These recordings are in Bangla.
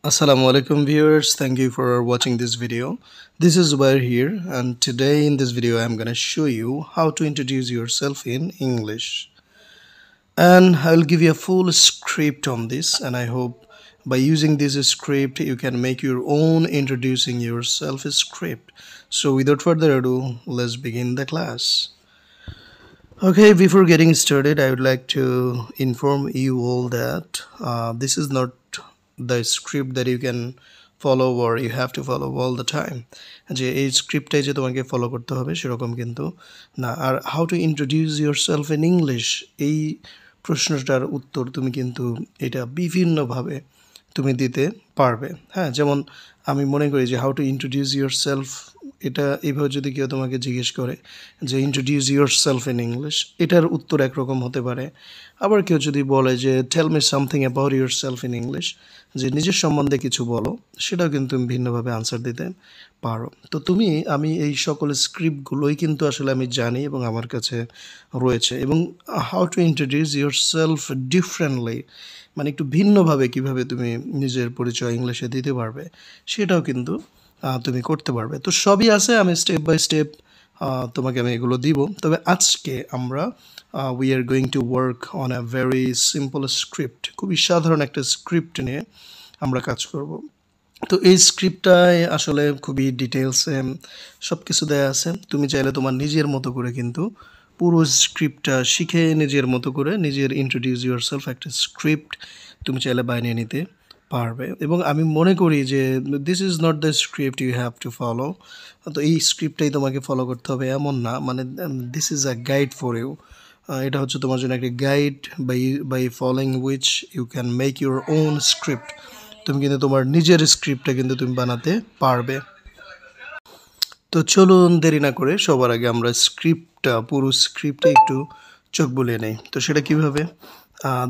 Assalamu alaikum viewers, thank you for watching this video. This is Zubair here, and today in this video I'm gonna show you how to introduce yourself in English. And I'll give you a full script on this, and I hope by using this script you can make your own introducing yourself script. So without further ado, let's begin the class. Okay, before getting started, I would like to inform you all that this is not the script that you can follow or you have to follow all the time. যে এই স্ক্রিপ্টটাই যে তোমাকে ফলো করতে হবে সেরকম কিন্তু না। আর how to introduce yourself in English, এই প্রশ্নটার উত্তর তুমি কিন্তু এটা বিভিন্নভাবে তুমি দিতে পারবে। হ্যাঁ, যেমন আমি মনে করি যে হাউ টু ইন্ট্রোডিউস ইয়োরসেলফ, এটা এইভাবে যদি কেউ তোমাকে জিজ্ঞেস করে যে ইন্ট্রোডিউস ইয়োরসেলফ ইন ইংলিশ, এটার উত্তর একরকম হতে পারে। আবার কেউ যদি বলে যে tell me something about yourself in English, যে নিজের সম্বন্ধে কিছু বলো, সেটাও কিন্তু তুমি ভিন্নভাবে আনসার দিতে পারো। তো আমি এই সকল স্ক্রিপ্টগুলোই কিন্তু আসলে আমি জানি এবং আমার কাছে রয়েছে। এবং how to introduce yourself differently, মানে একটু ভিন্নভাবে কিভাবে তুমি নিজের পরিচয় ইংলিশে দিতে পারবে, সেটাও কিন্তু তুমি করতে পারবে। তো সবই আছে, আমি স্টেপ বাই স্টেপ তোমাকে আমি এগুলো দিব। তবে আজকে আমরা we are going to work on a very simple script, খুবই সাধারণ একটা স্ক্রিপ্ট নিয়ে আমরা কাজ করব। তো এই স্ক্রিপ্টটায় আসলে খুবই ডিটেলসে সব কিছু দেওয়া আছে। তুমি চাইলে তোমার নিজের মতো করে কিন্তু পুরো স্ক্রিপ্টটা শিখে নিজের মতো করে নিজের ইন্ট্রোডিউস ইউরসেলফ একটা স্ক্রিপ্ট তুমি চাইলে বানিয়ে নিতে পারবে। এবং আমি মনে করি যে this is not the script you have to follow. তো এই স্ক্রিপ্টটাই তোমাকে ফলো করতে হবে এমন না, মানে this is a guide for you. এটা হচ্ছে তোমার জন্য একটা guide, by by following which you can make your own script. তুমি কিন্তু তোমার নিজের স্ক্রিপ্টটা কিন্তু তুমি বানাতে পারবে। তো চলুন দেরি না করে সবার আগে আমরা পুরো স্ক্রিপ্টটা একটু চোখ বুলিয়ে নেই। তো সেটা কীভাবে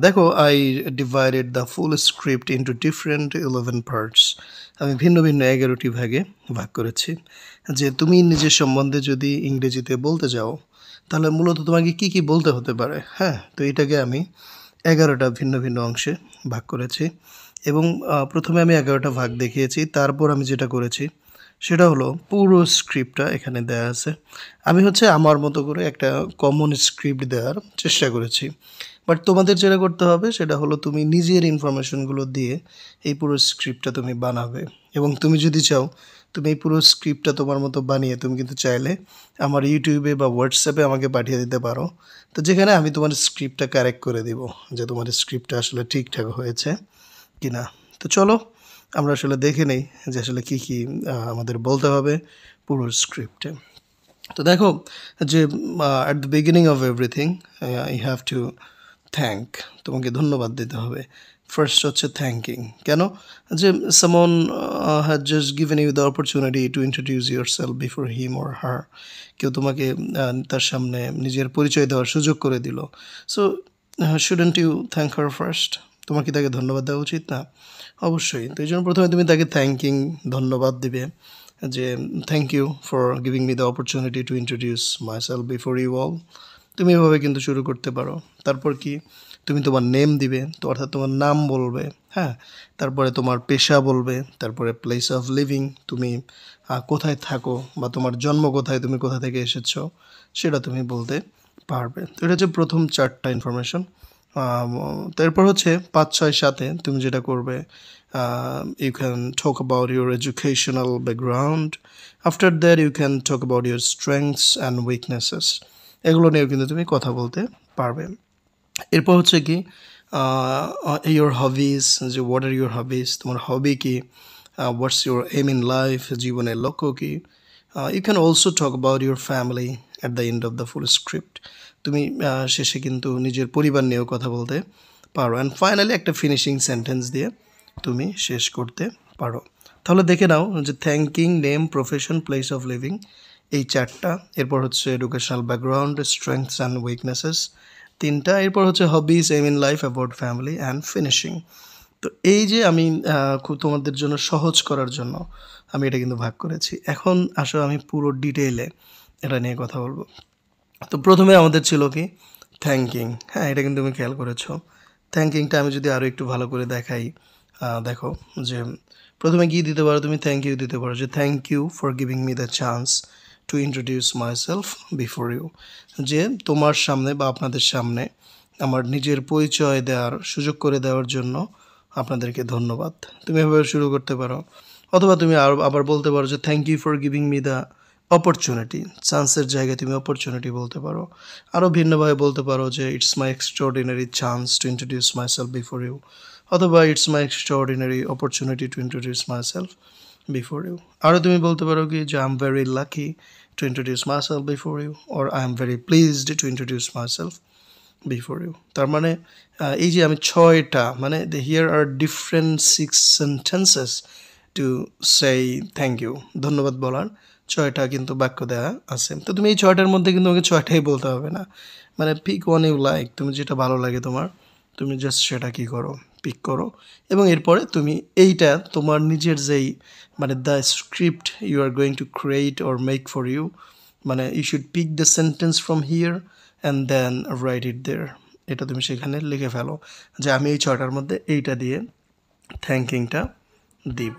দেখো, I divided the full script into different 11 parts. আমি ভিন্ন ভিন্ন 11টি ভাগে ভাগ করেছি। যে তুমি নিজের সম্বন্ধে যদি ইংরেজিতে বলতে যাও, তাহলে মূলত তোমাকে কি কি বলতে হতে পারে। হ্যাঁ, তো এটাকে আমি 11টা ভিন্ন ভিন্ন অংশে ভাগ করেছি। এবং প্রথমে আমি 11টা ভাগ দেখিয়েছি, তারপর আমি যেটা করেছি সেটা হলো পুরো স্ক্রিপ্টটা এখানে দেয়া আছে। আমি হচ্ছে আমার মতো করে একটা কমন স্ক্রিপ্ট দেওয়ার চেষ্টা করেছি। বাট তোমাদের যেটা করতে হবে সেটা হলো তুমি নিজের ইনফরমেশনগুলো দিয়ে এই পুরো স্ক্রিপ্টটা তুমি বানাবে। এবং তুমি যদি চাও তুমি এই পুরো স্ক্রিপ্টটা তোমার মতো বানিয়ে তুমি কিন্তু চাইলে আমার ইউটিউবে বা হোয়াটসঅ্যাপে আমাকে পাঠিয়ে দিতে পারো। তো যেখানে আমি তোমার স্ক্রিপ্টটা কারেক্ট করে দিব যে তোমার স্ক্রিপ্টটা আসলে ঠিকঠাক হয়েছে কি না। তো চলো আমরা আসলে দেখে নেই যে আসলে কী কী আমাদের বলতে হবে পুরো স্ক্রিপ্টে। তো দেখো যে at the beginning of everything you have to thank, তোমাকে ধন্যবাদ দিতে হবে। ফার্স্ট হচ্ছে থ্যাঙ্কিং। কেন? যে someone has just given you the opportunity to introduce yourself before him or her. কেউ তোমাকে তার সামনে নিজের পরিচয় দেওয়ার সুযোগ করে দিল। So shouldn't you thank her first? তোমার কি তাকে ধন্যবাদ দেওয়া উচিত না? অবশ্যই। তো এই জন্য প্রথমে তুমি তাকে ধন্যবাদ দিবে যে thank you for giving me the opportunity to introduce myself before you all. তুমি এভাবে কিন্তু শুরু করতে পারো। তারপর কি, তুমি তোমার নেম দিবে, তো অর্থাৎ তোমার নাম বলবে। হ্যাঁ, তারপরে তোমার পেশা বলবে, তারপরে প্লেস অফ লিভিং, তুমি কোথায় থাকো বা তোমার জন্ম কোথায়, তুমি কোথা থেকে এসেছো সেটা তুমি বলতে পারবে। তো এটা হচ্ছে প্রথম 4টা ইনফরমেশন। তারপর হচ্ছে 5, 6, 7 তুমি যেটা করবে, you can talk about your educational background. After that you can talk about your strengths and weaknesses. এগুলো নিয়েও কিন্তু তুমি কথা বলতে পারবে। এরপর হচ্ছে কি your hobbies, যে what are your hobbies, তোমার হবি কি, what's your aim in life, জীবনের লক্ষ্য কি। You can also talk about your family at the end of the full script. তুমি শেষে কিন্তু নিজের পরিবার নিয়েও কথা বলতে পারো। অ্যান্ড ফাইনালি একটা ফিনিশিং সেন্টেন্স দিয়ে তুমি শেষ করতে পারো। তাহলে দেখে নাও যে thanking, name, profession, place of living, এই 4টা। এরপর হচ্ছে educational background, strengths and weaknesses 3টা। এরপর হচ্ছে hobbies, aim in life, about family and finishing. তো এই যে আমি খুব তোমাদের জন্য সহজ করার জন্য আমি এটা কিন্তু ভাগ করেছি। এখন আসলে আমি পুরো ডিটেইলে এটা নিয়ে কথা বলবো। তো প্রথমে আমাদের ছিল কি থ্যাঙ্কিং। হ্যাঁ, এটা কিন্তু তুমি খেয়াল করেছো। থ্যাঙ্কিংটা আমি যদি আরও একটু ভালো করে দেখাই, দেখো যে প্রথমে কি দিতে পারো, তুমি থ্যাংক ইউ দিতে পারো, যে thank you for giving me the chance to introduce myself before you, যে তোমার সামনে বা আপনাদের সামনে আমার নিজের পরিচয় দেওয়ার সুযোগ করে দেওয়ার জন্য আপনাদেরকে ধন্যবাদ। তুমি এভাবে শুরু করতে পারো। অথবা তুমি আবার বলতে পারো যে thank you for giving me the opportunity, চান্সের জায়গায় তুমি অপরচুনিটি বলতে পারো। আরও ভিন্নভাবে বলতে পারো যে it's my extraordinary chance to introduce myself before you, অথবা it's my extraordinary opportunity to introduce myself before you. আরও তুমি বলতে পারো কি যে I am very lucky to introduce myself before you, or I am very pleased to introduce myself before you. তার মানে এই যে আমি ছয়টা, মানে here are different 6 sentences to সেই থ্যাংক ইউ, ধন্যবাদ বলার ছয়টা কিন্তু বাক্য দেওয়া আছে। তো তুমি এই ছয়টার মধ্যে কিন্তু আমাকে ছয়টাই বলতে হবে না, মানে পিক ওয়ান ইউ লাইক, তুমি যেটা ভালো লাগে তোমার, তুমি জাস্ট সেটা কী করো, পিক করো। এবং এরপরে তুমি এইটা তোমার নিজের যেই মানে the script you are going to create or make for you, মানে you should pick the sentence from here and then write it there, এটা তুমি সেখানে লিখে ফেলো যে আমি এই ছয়টার মধ্যে এইটা দিয়ে থ্যাঙ্কিংটা দিব।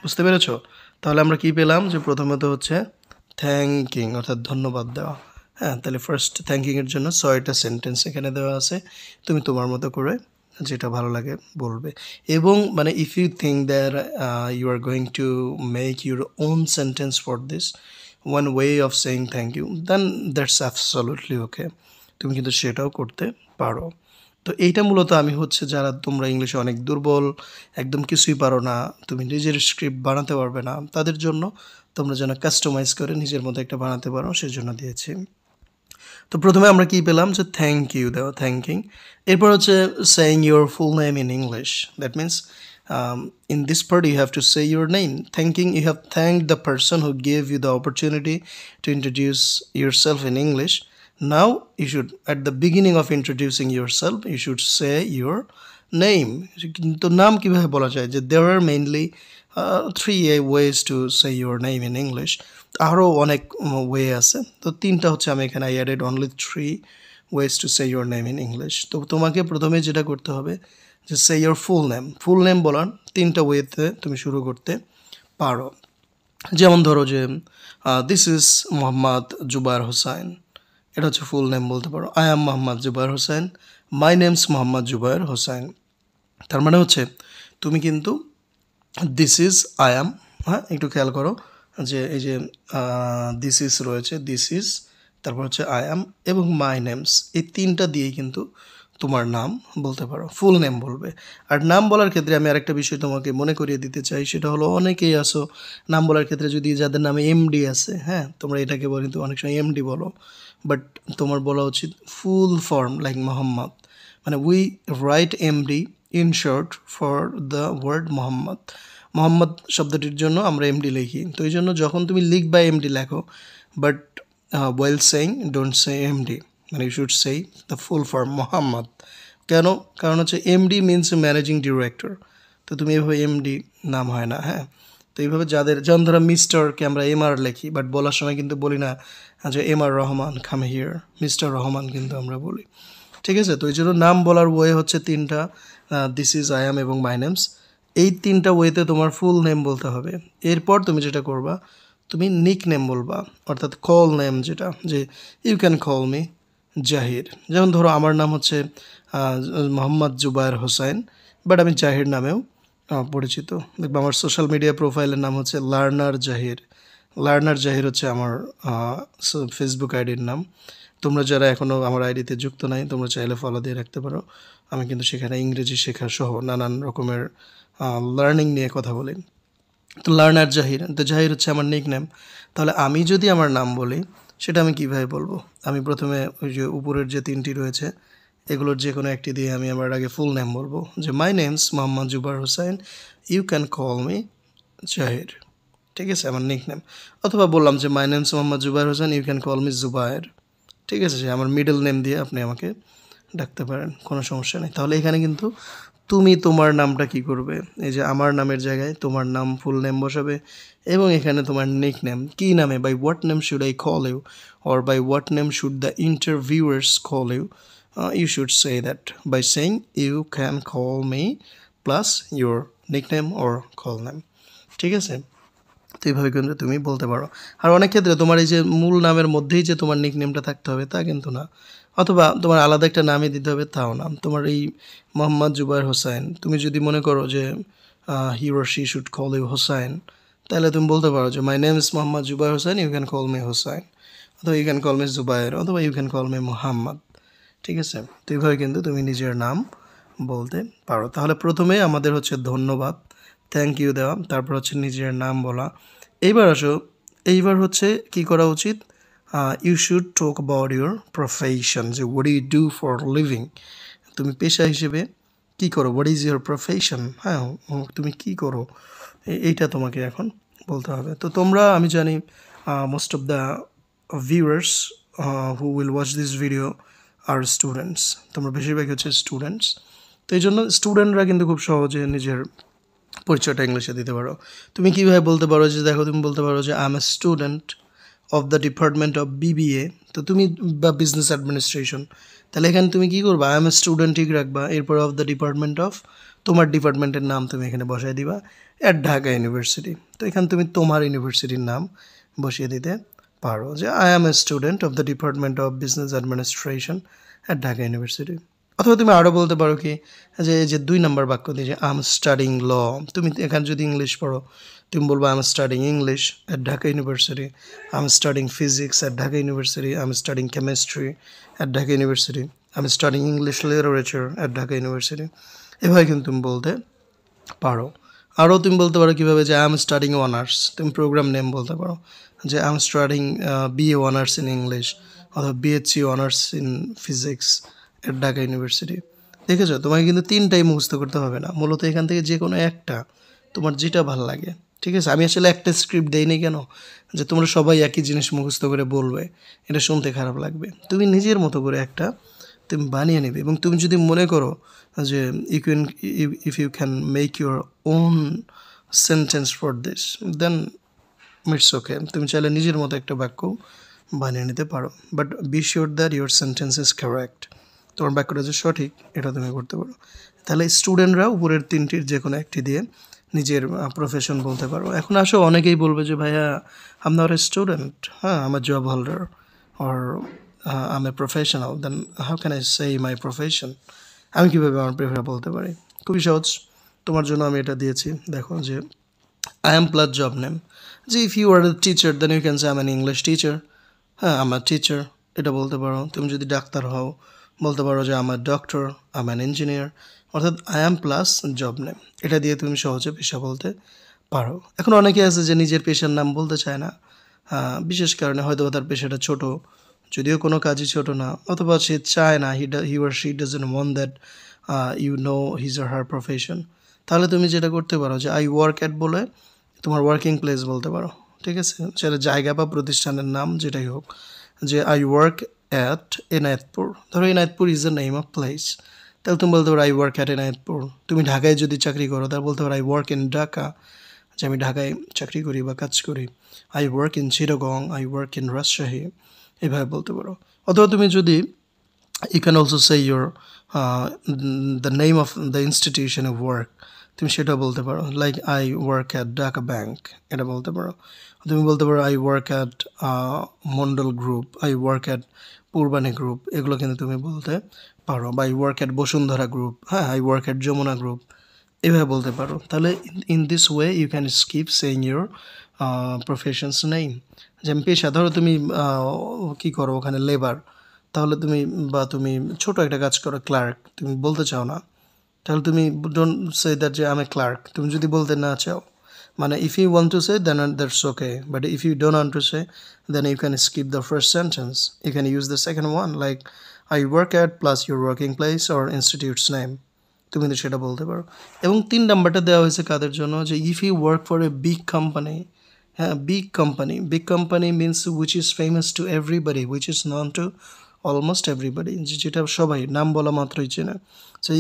বুঝতে পেরেছো? তাহলে আমরা কি পেলাম, যে প্রথমত হচ্ছে থ্যাঙ্কিং অর্থাৎ ধন্যবাদ দেওয়া। হ্যাঁ, তাহলে ফার্স্ট থ্যাঙ্কিংয়ের জন্য 6টা সেন্টেন্স এখানে দেওয়া আছে, তুমি তোমার মতো করে যেটা ভালো লাগে বলবে। এবং মানে if you think that you are going to make your own sentence for this one way of saying thank you, then that's absolutely okay, তুমি কিন্তু সেটাও করতে পারো। তো এইটা মূলত আমি হচ্ছে যারা তোমরা ইংলিশে অনেক দুর্বল, একদম কিছুই পারো না, তুমি নিজের স্ক্রিপ্ট বানাতে পারবে না, তাদের জন্য তোমরা যেন কাস্টমাইজ করে নিজের মতো একটা বানাতে পারো সেজন্য দিয়েছি। তো প্রথমে আমরা কি পেলাম, যে থ্যাংক ইউ দেওয়া, থ্যাঙ্কিং। এরপর হচ্ছে saying your full name in English, that means in this part you have to say your name. Thanking, you have thanked the person who gave you the opportunity to introduce yourself in English. Now you should, at the beginning of introducing yourself, you should say your name. তো নাম কিভাবে বলা যায়, যে there are mainly 3 ways to say your name in English. আরও অনেক ওয়ে আছে, তো 3টা হচ্ছে আমি এখানে I added only 3 ways to say your name in English. তো তোমাকে প্রথমে যেটা করতে হবে যে say your full name, full name বলার 3টা ওয়েতে তুমি শুরু করতে পারো। যেমন ধরো যে দিস ইজ মোহাম্মদ জুবায়ের হোসাইন, এটা হচ্ছে ফুল নেম বলতে পারো। I am Mohammad Zubair Hossain, my name's Mohammad Zubair Hossain. তার মানে হচ্ছে তুমি কিন্তু দিস ইজ আই অ্যাম, হ্যাঁ একটু খেয়াল করো যে এই যে দিস ইজ রয়েছে, দিস ইজ, তারপর হচ্ছে আই অ্যাম এবং মাই নেমস, এই 3টা দিয়েই কিন্তু তোমার নাম বলতে পারো, ফুল নেম বলবে। আর নাম বলার ক্ষেত্রে আমি আরেকটা বিষয় তোমাকে মনে করিয়ে দিতে চাই, সেটা হলো অনেকেই আসো নাম বলার ক্ষেত্রে যদি যাদের নামে এমডি আছে, হ্যাঁ তোমরা এটাকে বলো কিন্তু অনেক সময় এমডি বলো, বাট তোমার বলা উচিত ফুল ফর্ম লাইক মোহাম্মদ, মানে we write MD in short for the word Mohammad, Mohammad শব্দটির জন্য আমরা এমডি লিখি। তো এই জন্য যখন তুমি লিখবা এমডি লেখো, but well saying don't say MD, মানে ইউ শুড সেই দ্য ফুল ফর্ম মোহাম্মদ। কেন? কারণ হচ্ছে এমডি মিনস ম্যানেজিং ডিরেক্টর, তো তুমি এভাবে এমডি নাম হয় না। হ্যাঁ, তো এইভাবে যাদের, যেমন ধরো মিস্টারকে আমরা এমআর লিখি, বাট বলার সময় কিন্তু বলি না যে MR Rahman come here, mister Rahman কিন্তু আমরা বলি। ঠিক আছে, তো এই জন্য নাম বলার ওয়ে হচ্ছে 3টা, দিস ইজ, আই অ্যাম এবং মাই নেমস, এই 3টা ওয়েতে তোমার ফুল নেম বলতে হবে। এরপর তুমি যেটা করবা, তুমি নিক নেম বলবা, অর্থাৎ কল নেম, যেটা যে ইউ ক্যান কল মি জাহির। যেমন ধরো আমার নাম হচ্ছে মোহাম্মদ জুবায়ের হোসাইন, বাট আমি জাহির নামেও পরিচিত। দেখবো আমার সোশ্যাল মিডিয়া প্রোফাইলের নাম হচ্ছে লার্নার জাহির, লার্নার জাহির হচ্ছে আমার ফেসবুক আইডির নাম। তোমরা যারা এখনও আমার আইডিতে যুক্ত নাই, তোমরা চাইলে ফলো দিয়ে রাখতে পারো, আমি কিন্তু সেখানে ইংরেজি শেখা সহ নানান রকমের লার্নিং নিয়ে কথা বলি। তো লার্নার জাহির, তো জাহির হচ্ছে আমার নিক নেম। তাহলে আমি যদি আমার নাম বলি, সেটা আমি কীভাবে বলবো? আমি প্রথমে ওই যে উপরের যে 3টি রয়েছে এগুলোর যে কোনো একটি দিয়ে আমি আমার আগে ফুল নেম বলবো, যে my name's Mohammad Zubair Hossain, you can call me Zahir. ঠিক আছে, আমার নিক নেম। অথবা বললাম যে my name's Mohammad Zubair Hossain, you can call me Zubair. ঠিক আছে, যে আমার মিডল নেম দিয়ে আপনি আমাকে ডাকতে পারেন, কোনো সমস্যা নেই। তাহলে এখানে কিন্তু তুমি তোমার নামটা কি করবে, এই যে আমার নামের জায়গায় তোমার নাম ফুল নেম বসাবে, এবং এখানে তোমার নিক নেম, কী নামে, by what name should I call you, or by what name should the interviewers call you, you should say that by saying you can call me plus your nickname or call name. ঠিক আছে, তো এইভাবে কিন্তু তুমি বলতে পারো। আর অনেক ক্ষেত্রে তোমার এই যে মূল নামের মধ্যেই যে তোমার নিকনেমটা থাকতে হবে তা কিন্তু না, অথবা তোমার আলাদা একটা নামই দিতে হবে তাও না। তোমার এই মোহাম্মদ জুবায়ের হোসাইন, তুমি যদি মনে করো যে he or she should call you Hossain, তাহলে তুমি বলতে পারো যে my name is Mohammad Zubair Hossain, you can call me Hossain, অথবা you can call me Zubair, অথবা you can call me Mohammad. ঠিক আছে, তো এইভাবে কিন্তু তুমি নিজের নাম বলতে পারো। তাহলে প্রথমে আমাদের হচ্ছে ধন্যবাদ, থ্যাংক ইউ দেওয়া, তারপর হচ্ছে নিজের নাম বলা। এইবার হচ্ছে কি করা উচিত, you should talk about your profession, যে what you do for living, তুমি পেশা হিসেবে কি করো, হোয়াট ইজ ইউর প্রফেশন, হ্যাঁ তুমি কি করো, এইটা তোমাকে এখন বলতে হবে। তো তোমরা, আমি জানি most of the viewers who will watch this video are students, তোমরা বেশিরভাগই হচ্ছে স্টুডেন্টস। তো এই জন্য স্টুডেন্টরা কিন্তু খুব সহজে নিজের পরিচয়টা ইংলিশে দিতে পারো। তুমি কীভাবে বলতে পারো, যে দেখো তুমি বলতে পারো যে I M a student of the department of BBA, তো তুমি বা বিজনেস অ্যাডমিনিস্ট্রেশন, তাহলে এখানে তুমি কী করবা, আই এম এ স্টুডেন্ট ঠিক রাখবা, এরপর অফ দ্য ডিপার্টমেন্ট অফ, তোমার ডিপার্টমেন্টের নাম তুমি এখানে বসাই দিবা, অ্যাট ঢাকা ইউনিভার্সিটি। তো এখানে তুমি তোমার ইউনিভার্সিটির নাম বসিয়ে দিতে পারো, যে I M a student of the department of business administration at Dhaka university. অথবা তুমি আরও বলতে পারো কি, যে 2 নাম্বার বাক্য দিয়ে যে আই এম স্টাডিং ল, তুমি এখানে যদি ইংলিশ পড়ো তুমি বলবো I am studying English at Dhaka university, I am studying physics at Dhaka university, I am studying chemistry at Dhaka university, I am studying English literature at Dhaka university. এভাবে কিন্তু তুমি বলতে পারো। আরও তুমি বলতে পারো কীভাবে, যে আই এম স্টাডিং অনার্স, তুমি প্রোগ্রাম নেম বলতে পারো, যে I am studying BA honours in English, অথবা BSc honours in physics at Dhaka university. দেখেছো, তোমাকে কিন্তু 3টাই মুখস্থ করতে হবে না, মূলত এখান থেকে যে কোনো একটা তোমার যেটা ভালো লাগে। ঠিক আছে, আমি আসলে একটা স্ক্রিপ্ট দেইনি কেন, যে তোমরা সবাই একই জিনিস মুখস্থ করে বলবে, এটা শুনতে খারাপ লাগবে। তুমি নিজের মতো করে একটা তুমি বানিয়ে নেবে, এবং তুমি যদি মনে করো যে if you can make your own sentence for this, then it's okay, তুমি চাইলে নিজের মতো একটা বাক্য বানিয়ে নিতে পারো, but be sure that your sentence is correct, তোমার বাক্যটা যে সঠিক এটা তুমি করতে পারো। তাহলে স্টুডেন্টরা উপরের 3টির যে কোনো একটি দিয়ে নিজের প্রফেশন বলতে পারো। এখন আসো, অনেকেই বলবে যে ভাইয়া আম নট এ স্টুডেন্ট, হ্যাঁ am a job holder, or am a professional, then how can I say my profession, আমি কীভাবে আমার প্রেফার বলতে পারি। খুবই সহজ, তোমার জন্য আমি এটা দিয়েছি, দেখো যে I am plus job name, যে if you are a teacher then you can say I am an English teacher, হ্যাঁ আমার টিচার, এটা বলতে পারো। তুমি যদি ডাক্তার হও বলতে পারো যে আমার ডক্টর, আমার ইঞ্জিনিয়ার, অর্থাৎ I am plus job name, এটা দিয়ে তুমি সহজে পেশা বলতে পারো। এখন অনেকে আছে যে নিজের পেশার নাম বলতে চায় না, বিশেষ কারণে হয়তো তার পেশাটা ছোট, যদিও কোনো কাজই ছোট না, অথবা সে চায় না, he or she doesn't want that you know his or her profession. তাহলে তুমি যেটা করতে পারো, যে আই ওয়ার্ক অ্যাট বলে তোমার ওয়ার্কিং প্লেস বলতে পারো। ঠিক আছে, সেটা জায়গা বা প্রতিষ্ঠানের নাম যেটাই হোক, যে আই ওয়ার্ক অ্যাট এনায়েতপুর, ধরো Enayetpur is the name of place, তাহলে তুমি বলতে পারো আই ওয়ার্ক অ্যাট এনায়েতপুর। তুমি ঢাকায় যদি চাকরি করো তাহলে বলতে পারো আই ওয়ার্ক ইন ঢাকা, যে আমি ঢাকায় চাকরি করি বা কাজ করি। I work in Chittagong, I work in Rajshahi, এইভাবে বলতে পারো। অথবা তুমি যদি, you can also say your the name of the institution of work, তুমি সেটা বলতে পারো, like I work at Dhaka bank, এটা বলতে পারো। তুমি বলতে পারো I work at Mondal group, I work at Purbani group, এগুলো কিন্তু তুমি বলতে পারো। বা I work at Bashundhara group, হ্যাঁ I work at Jamuna group, এভাবে বলতে পারো। তাহলে in this way you can skip saying your profession's name. যেমন পেশা, ধরো তুমি কী করো ওখানে, লেবার, তাহলে তুমি ছোট একটা কাজ করো ক্লার্ক, তুমি বলতে চাও না, তাহলে তুমি ডোন্ট সে দ্যাট যে আমি ক্লার্ক, তুমি যদি বলতে না চাও, মানে if you want to say then that's okay, but if you don't want to say then you can skip the first sentence, you can use the second one, like I work at plus your working place or institute's name, তুমি কিন্তু সেটা বলতে পারো। এবং 3 নাম্বারটা দেওয়া হয়েছে কাদের জন্য, যে if you work for a big company, হ্যাঁ big company means which is famous to everybody, which is known to almost everybody, যেটা সবাই নাম বলা মাত্রই চেনে। So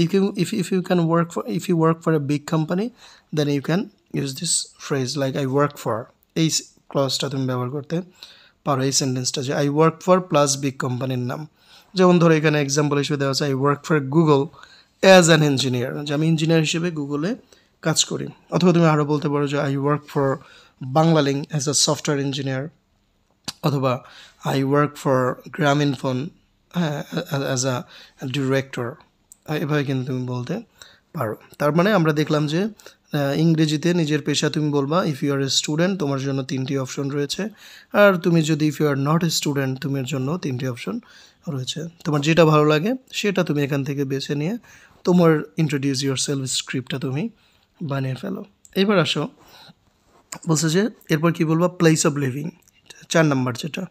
if you work for a big company then you can use this phrase like I work for, এই ক্লজটা তুমি ব্যবহার করতে পারো, এই সেন্টেন্সটা, যে I work for plus big কোম্পানির নাম। যেমন ধরো এখানে এক্সাম্পল হিসেবে দেওয়া আছে I work for Google as an engineer, যে আমি ইঞ্জিনিয়ার হিসেবে গুগলে কাজ করি। অথবা তুমি আরও বলতে পারো যে I work for Banglalink as a software engineer, অথবা আই ওয়ার্ক ফর গ্রামীণফোন, হ্যাঁ, অ্যাজ আ ডিরেক্টর। এভাবে কিন্তু তুমি বলতে পারো। তার মানে আমরা দেখলাম যে ইংরেজিতে নিজের পেশা তুমি বলবা if you are a student, তোমার জন্য 3টি অপশন রয়েছে। আর তুমি যদি if you are not a student, তোমার জন্য 3টি অপশন রয়েছে। তোমার যেটা ভালো লাগে সেটা তুমি এখান থেকে বেছে নিয়ে তোমার ইন্ট্রোডিউস ইউর সেলফ স্ক্রিপ্টটা তুমি বানিয়ে ফেলো। এবার আসো, বলছে যে এরপর কি বলবা, প্লেস অফ লিভিং, 4 নাম্বার যেটা,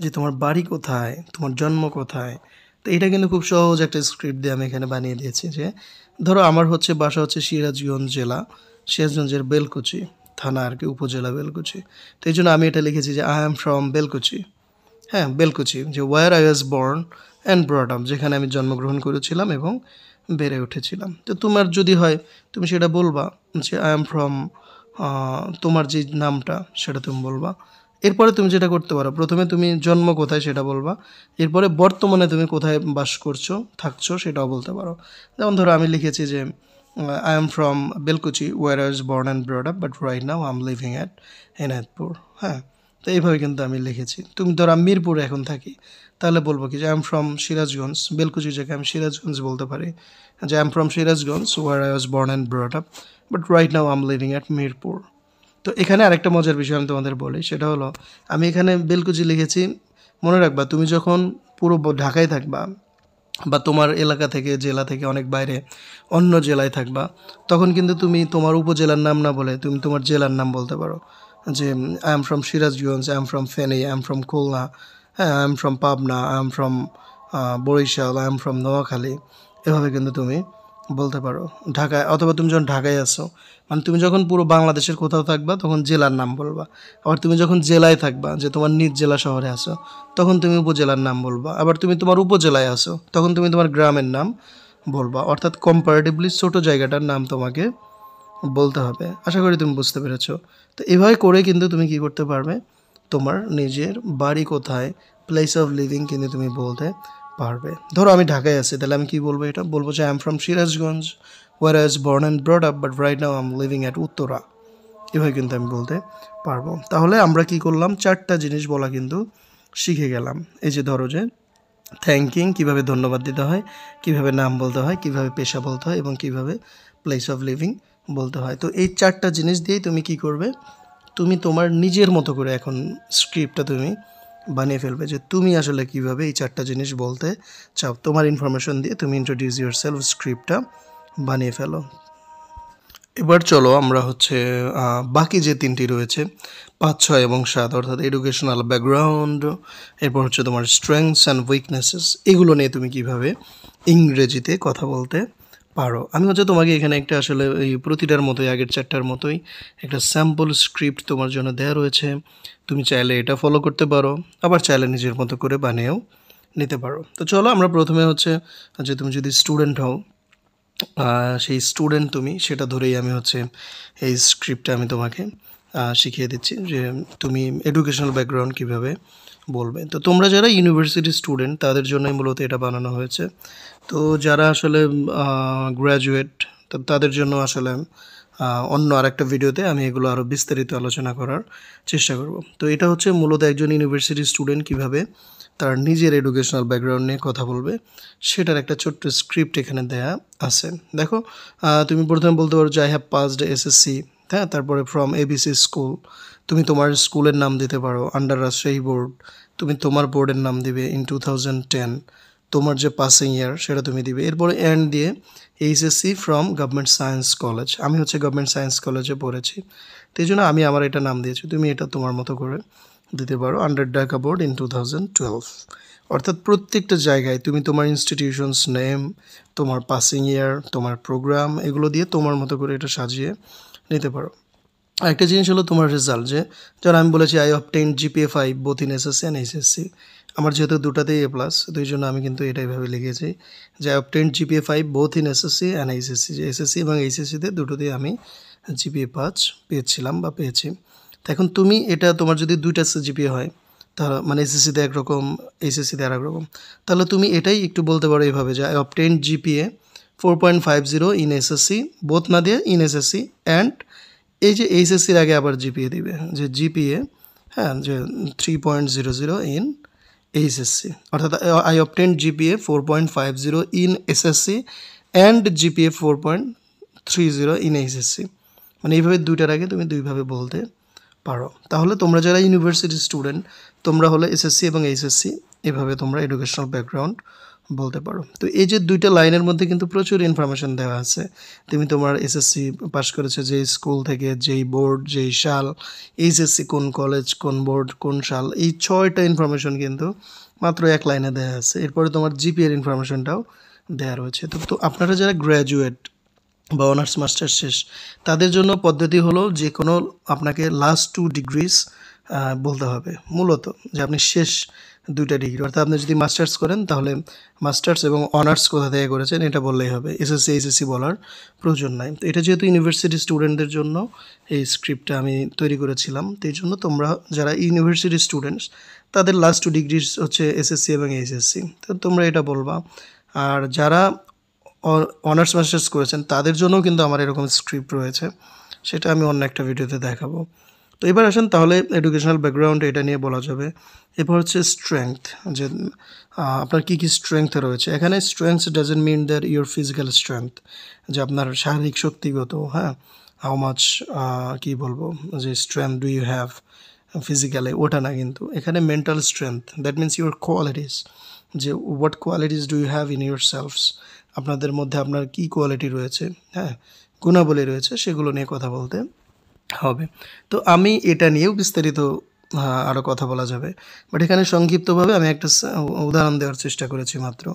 যে তোমার বাড়ি কোথায়, তোমার জন্ম কোথায়। তো এটা কিন্তু খুব সহজ একটা স্ক্রিপ্ট দিয়ে আমি এখানে বানিয়ে দিয়েছি। যে ধরো আমার হচ্ছে বাসা হচ্ছে সিরাজগঞ্জ জেলা, সিরাজগঞ্জের বেলকুচি থানা আর কি, উপজেলা বেলকুচি। তো এই জন্য আমি এটা লিখেছি যে আই অ্যাম ফ্রম বেলকুচি। হ্যাঁ, বেলকুচি, যে where I was born and brought up, যেখানে আমি জন্মগ্রহণ করেছিলাম এবং বেড়ে উঠেছিলাম। তো তোমার যদি হয় তুমি সেটা বলবা যে আই অ্যাম ফ্রম, তোমার যে নামটা সেটা তুমি বলবা। এরপরে তুমি যেটা করতে পারো, প্রথমে তুমি জন্ম কোথায় সেটা বলবা, এরপরে বর্তমানে তুমি কোথায় বাস করছো, থাকছো, সেটাও বলতে পারো। যেমন ধরো আমি লিখেছি যে I am from Belkuchi where I was born and brought up but right now I am living at Enayetpur. হ্যাঁ, তো এইভাবে কিন্তু আমি লিখেছি। তুমি ধরো আমি মিরপুরে এখন থাকি, তাহলে বলবো কি যে I am from Sirajganj, Belkuchi জায়গায় আমি সিরাজগঞ্জ বলতে পারি, যে I am from Sirajganj where I was born and brought up but right now I am living at Mirpur. তো এখানে আরেকটা মজার বিষয় আমি তোমাদের বলি, সেটা হলো আমি এখানে বেলকুচি লিখেছি। মনে রাখবা তুমি যখন পুরো ঢাকায় থাকবা বা তোমার এলাকা থেকে, জেলা থেকে অনেক বাইরে অন্য জেলায় থাকবা, তখন কিন্তু তুমি তোমার উপজেলার নাম না বলে তুমি তোমার জেলার নাম বলতে পারো। যে I am from Sirajganj, I am from Feni, I am from Khulna, হ্যাঁ, I am from Pabna, I am from Barishal, I am from Noakhali. এভাবে কিন্তু তুমি বলতে পারো ঢাকায়। অথবা তুমি যখন ঢাকায় আসো, মানে তুমি যখন পুরো বাংলাদেশের কোথাও থাকবা তখন জেলার নাম বলবা। আবার তুমি যখন জেলায় থাকবা, যে তোমার নিজ জেলা শহরে আসো, তখন তুমি উপজেলার নাম বলবা। আবার তুমি তোমার উপজেলায় আসো, তখন তুমি তোমার গ্রামের নাম বলবা। অর্থাৎ কম্পারেটিভলি ছোট জায়গাটার নাম তোমাকে বলতে হবে। আশা করি তুমি বুঝতে পেরেছো। তো এভাবে করে কিন্তু তুমি কি করতে পারবে, তোমার নিজের বাড়ি কোথায়, প্লেস অফ লিভিং কিন্তু তুমি বলতে পারবে। ধরো আমি ঢাকায় আছি, তাহলে আমি কি বলবো, এটা বলবো যে I am from Sirajganj where I was born and brought up but right now I am living at Uttara. এভাবে কিন্তু আমি বলতে পারবো। তাহলে আমরা কি করলাম, 4টা জিনিস বলা কিন্তু শিখে গেলাম। এই যে ধরো যে থ্যাঙ্কিং, কীভাবে ধন্যবাদ দিতে হয়, কীভাবে নাম বলতে হয়, কীভাবে পেশা বলতে হয়, এবং কীভাবে প্লেস অফ লিভিং বলতে হয়। তো এই 4টা জিনিস দিয়েই তুমি কি করবে, তুমি তোমার নিজের মতো করে এখন স্ক্রিপ্টটা তুমি বানিয়ে ফেলবে, যে তুমি আসলে কীভাবে এই 4টা জিনিস বলতে চাও। তোমার ইনফরমেশন দিয়ে তুমি ইন্ট্রোডিউস ইউর সেলফ স্ক্রিপ্টটা বানিয়ে ফেলো। এবার চলো আমরা হচ্ছে বাকি যে 3টি রয়েছে 5, 6 এবং 7, অর্থাৎ এডুকেশনাল ব্যাকগ্রাউন্ড, এরপর হচ্ছে তোমার স্ট্রেংথস অ্যান্ড উইকনেসেস, এগুলো নিয়ে তুমি কিভাবে ইংরেজিতে কথা বলতে পারো। আমি হচ্ছে তোমাকে এখানে একটা আসলে এই প্রতিটার মতোই, আগের 4টার মতোই একটা স্যাম্পল স্ক্রিপ্ট তোমার জন্য দেওয়া রয়েছে। তুমি চাইলে এটা ফলো করতে পারো, আবার চাইলে নিজের মতো করে বানিয়েও নিতে পারো। তো চলো আমরা প্রথমে হচ্ছে, যে তুমি যদি স্টুডেন্ট হও, সেই স্টুডেন্ট তুমি, সেটা ধরেই আমি হচ্ছে এই স্ক্রিপ্টটা আমি তোমাকে শিখিয়ে দিচ্ছি, যে তুমি এডুকেশনাল ব্যাকগ্রাউন্ড কীভাবে বলবে। তো তোমরা যারা ইউনিভার্সিটি স্টুডেন্ট তাদের জন্যই মূলত এটা বানানো হয়েছে। তো যারা আসলে গ্র্যাজুয়েট, তাদের জন্য আসলে অন্য আরেকটা ভিডিওতে আমি এগুলো আরও বিস্তারিত আলোচনা করার চেষ্টা করব। তো এটা হচ্ছে মূলত একজন ইউনিভার্সিটি স্টুডেন্ট কীভাবে তার নিজের এডুকেশনাল ব্যাকগ্রাউন্ড নিয়ে কথা বলবে, সেটার একটা ছোট্ট স্ক্রিপ্ট এখানে দেয়া আছে। দেখো, তুমি প্রথমে বলতে পারো যে আই হ্যাভ পাসড এসএসসি, হ্যাঁ, তারপরে ফ্রম এবিসি স্কুল, তুমি তোমার স্কুলের নাম দিতে পারো, আন্ডার রাজশাহী বোর্ড, তুমি তোমার বোর্ডের নাম দিবে ইন 2010, তোমার যে পাসিং ইয়ার সেটা তুমি দিবে। এরপরে এন্ড দিয়ে HSC from government science college, আমি হচ্ছে গভর্নমেন্ট সায়েন্স কলেজে পড়েছি, তো এই জন্য আমি আমার এটা নাম দিয়েছি, তুমি এটা তোমার মতো করে দিতে পারো, আন্ডার ঢাকা বোর্ড ইন 2012। অর্থাৎ প্রত্যেকটা জায়গায় তুমি তোমার ইনস্টিটিউশনস নেম, তোমার পাসিং ইয়ার, তোমার প্রোগ্রাম, এগুলো দিয়ে তোমার মতো করে এটা সাজিয়ে নিতে পারো। আরেকটা জিনিস হলো তোমার রেজাল্ট, যে যেমন আমি বলেছি I obtain GPA 5 both in SSC and HSC, আমার যেহেতু দুটাতেই এ প্লাস, তো এই জন্য আমি কিন্তু এটাই ভাবে লিখেছি যে I obtain GPA 5 both in SSC and HSC, যে এসএসসি এবং এইচএসসিতে দুটোতেই আমি জিপিএ 5 পেয়েছিলাম বা পেয়েছি। তো এখন তুমি এটা, তোমার যদি 2টা জিপিএ হয়, তাহলে মানে এসএসসিতে একরকম, এইচএসসিতে আর একরকম, তাহলে তুমি এটাই একটু বলতে পারো এইভাবে যে I obtain GPA 4.50 in SSC, both না দিয়ে ইন এসএসসি, অ্যান্ড এই যে এইচএসসির আগে আবার জিপিএ দিবে, যে জিপিএ, হ্যাঁ, যে 3.00 ইন এইচএসসি, অর্থাৎ I obtained GPA 4.50 in SSC and GPA 4.30 in HSC. মানে এইভাবে দুইটার আগে তুমি দুইভাবে বলতে পারো। তাহলে তোমরা যারা ইউনিভার্সিটি স্টুডেন্ট, তোমরা হলে এসএসসি এবং এইচএসসি, এভাবে তোমরা এডুকেশনাল ব্যাকগ্রাউন্ড বলতে পারো। তো এই যে দুইটা লাইনের মধ্যে কিন্তু প্রচুর ইনফরমেশন দেওয়া আছে। তুমি তোমার এসএসসি পাস করেছো যেই স্কুল থেকে, যেই বোর্ড, যেই সাল, এইচএসসি কোন কলেজ, কোন বোর্ড, কোন সাল, এই 6টা ইনফরমেশন কিন্তু মাত্র এক লাইনে দেওয়া আছে। এরপরে তোমার জিপিএর ইনফরমেশনটাও দেওয়া রয়েছে। তো আপনারা যারা গ্র্যাজুয়েট বা অনার্স মাস্টার্স শেষ, তাদের জন্য পদ্ধতি হলো যে কোনো আপনাকে লাস্ট 2 ডিগ্রিজ বলতে হবে, মূলত যে আপনি শেষ 2টা ডিগ্রি, অর্থাৎ আপনি যদি মাস্টার্স করেন তাহলে মাস্টার্স এবং অনার্স কোথা থেকে করেছেন এটা বললেই হবে, এসএসসি এইচএসসি বলার প্রয়োজন নাই। তো এটা যেহেতু ইউনিভার্সিটি স্টুডেন্টদের জন্য এই স্ক্রিপ্টটা আমি তৈরি করেছিলাম, তো এই জন্য তোমরা যারা ইউনিভার্সিটি স্টুডেন্টস, তাদের লাস্ট 2 ডিগ্রি হচ্ছে এসএসসি এবং এইচএসসি, তো তোমরা এটা বলবা। আর যারা অনার্স মাস্টার্স করেছেন তাদের জন্যও কিন্তু আমার এরকম স্ক্রিপ্ট রয়েছে, সেটা আমি অন্য একটা ভিডিওতে দেখাবো। তো এবার আসেন তাহলে এডুকেশনাল ব্যাকগ্রাউন্ড এটা নিয়ে বলা যাবে। এরপর হচ্ছে স্ট্রেংথ, যে আপনার কী কী স্ট্রেংথ রয়েছে। এখানে strength doesn't mean that your physical strength, যে আপনার শারীরিক শক্তিগত, হ্যাঁ, হাউ মাচ কী বলবো, যে strength do you have physically, ওটা না, কিন্তু এখানে mental strength, that means your qualities, যে what qualities do you have in your selfs, আপনাদের মধ্যে আপনার কী কোয়ালিটি রয়েছে, হ্যাঁ, গুণাবলী রয়েছে, সেগুলো নিয়ে কথা বলতে হবে। তো আমি এটা নিয়েও বিস্তারিত আরও কথা বলা যাবে, বাট এখানে সংক্ষিপ্তভাবে আমি একটা উদাহরণ দেওয়ার চেষ্টা করেছি মাত্র।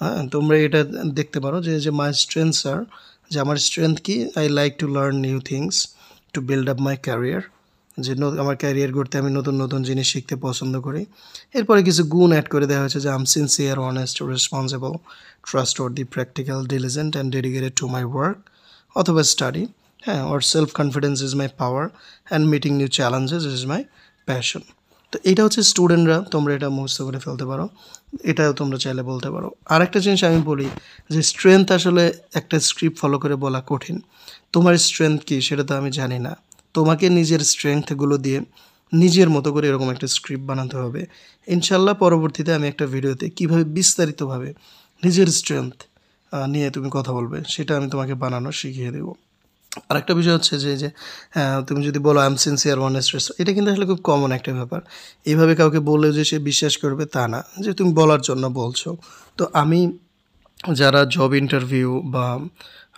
হ্যাঁ, তোমরা এটা দেখতে পারো যে মাই স্ট্রেংথস আর, যে আমার স্ট্রেংথ কি, I like to learn new things to build up my career, যে আমার ক্যারিয়ার গড়তে আমি নতুন নতুন জিনিস শিখতে পছন্দ করি। এরপরে কিছু গুণ অ্যাড করে দেওয়া হয়েছে, যে am sincere, honest, responsible, trustworthy, practical, diligent and dedicated to my work অথবা স্টাডি, হ্যাঁ, or self confidence is my power and meeting new challenges is my passion. তো এটা হচ্ছে স্টুডেন্টরা, তোমরা এটা মুখস্থ করে ফেলতে পারো, এটাও তোমরা চাইলে বলতে পারো। আর একটা জিনিস আমি বলি, যে স্ট্রেংথ আসলে একটা স্ক্রিপ্ট ফলো করে বলা কঠিন। তোমার স্ট্রেংথ কী সেটা তো আমি জানি না, তোমাকে নিজের স্ট্রেংথগুলো দিয়ে নিজের মতো করে এরকম একটা স্ক্রিপ্ট বানাতে হবে। ইনশাল্লাহ পরবর্তীতে আমি একটা ভিডিওতে কীভাবে বিস্তারিতভাবে নিজের স্ট্রেংথ নিয়ে তুমি কথা বলবে সেটা আমি তোমাকে বানানো শিখিয়ে দেবো। আরেকটা বিষয় হচ্ছে যে তুমি যদি বলো আই এম সিনসিয়ার, অনেস্ট, এটা কিন্তু আসলে খুব কমন একটা ব্যাপার। এইভাবে কাউকে বললেও যে সে বিশ্বাস করবে তা না, যে তুমি বলার জন্য বলছো। তো আমি যারা জব ইন্টারভিউ বা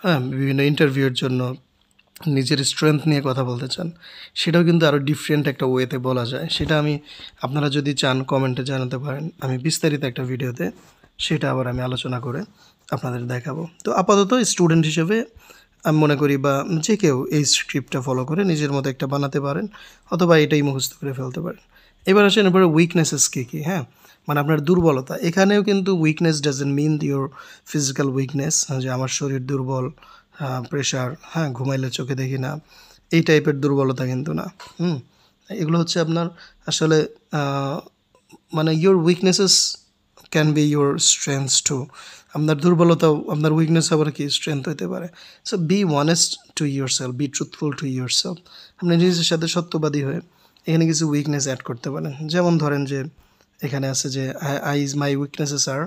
হ্যাঁ বিভিন্ন ইন্টারভিউর জন্য নিজের স্ট্রেংথ নিয়ে কথা বলতে চান, সেটাও কিন্তু আরও ডিফারেন্ট একটা ওয়েতে বলা যায়। সেটা আমি, আপনারা যদি চান কমেন্টে জানাতে পারেন, আমি বিস্তারিত একটা ভিডিওতে সেটা আবার আমি আলোচনা করে আপনাদের দেখাবো। তো আপাতত স্টুডেন্ট হিসেবে আমি মনে করি, বা যে কেউ এই স্ক্রিপ্টটা ফলো করে নিজের মতো একটা বানাতে পারেন, অথবা এটাই মুখস্থ করে ফেলতে পারেন। এবার আসেন এরপরে উইকনেসেস কী কী, হ্যাঁ, মানে আপনার দুর্বলতা। এখানেও কিন্তু weakness doesn't mean your physical weakness, যে আমার শরীর দুর্বল, প্রেশার, হ্যাঁ, ঘুমাইলে চোখে দেখি না, এই টাইপের দুর্বলতা কিন্তু না। এগুলো হচ্ছে আপনার আসলে মানে your weaknesses can be your strengths too, আপনার দুর্বলতাও আপনার উইকনেস আবার কি স্ট্রেংথ হতে পারে। So be honest to yourself, be truthful to yourself, আপনি নিজের সাথে সত্যবাদী হয়ে এখানে কিছু উইকনেস অ্যাড করতে পারেন। যেমন ধরেন যে এখানে আছে যে মাই উইকনেসেস আর,